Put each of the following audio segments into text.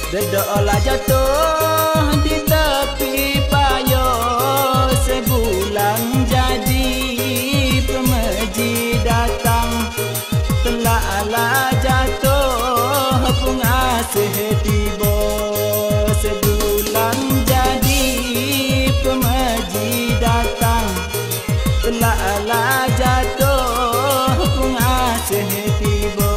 Dedolah jatuh di tepi payo, sebulan jadi pemeji datang. Telaklah jatuh pengasih tiba, sebulan jadi pemeji datang. Telaklah jatuh pengasih tiba.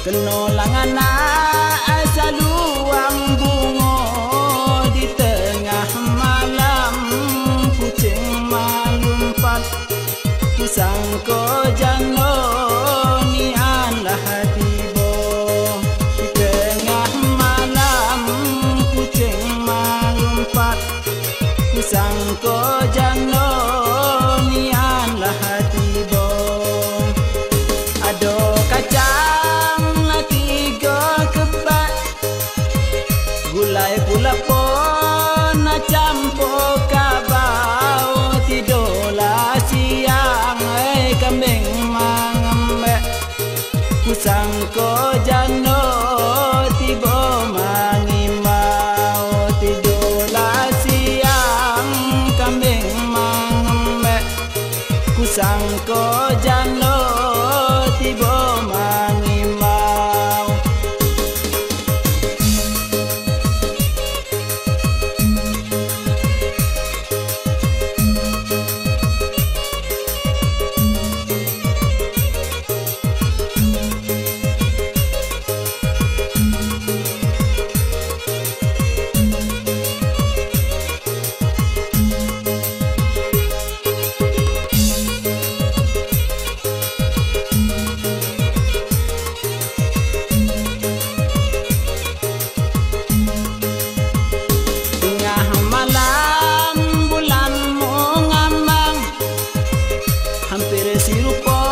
Kenolangan saluang bunga di tengah malam, kucing malumpat. Kusangko jano nianlah tiba di tengah malam, kucing malumpat. Kusangko jano nianlah tiba. Ado kacang gulai pula pon campur kabau, tidolah siang kambing mangembek. Kusangko jano tiba mangimau, tidolah siang kambing mangembek. Kusangko jano tiba mangimau. Hampir sirupa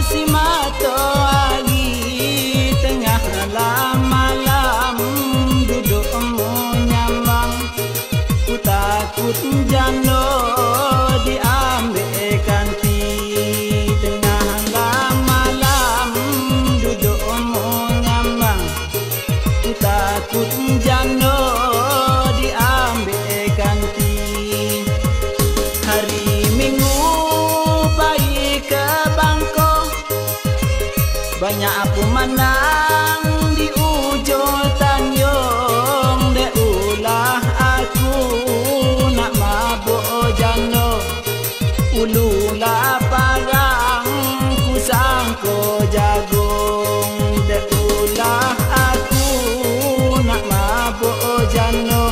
si matahari, tengah malam duduk menyambang. Ku takut jano diambil ganti, tengah malam duduk menyambang. Ku takut jano diambil ganti. Hari Minggu ke Bangkok, banyak pemanang di ujung Tanjung. Dek ulah aku nak mabuk jano, ululah parang kusangko jagung. Dek ulah aku nak mabuk jano,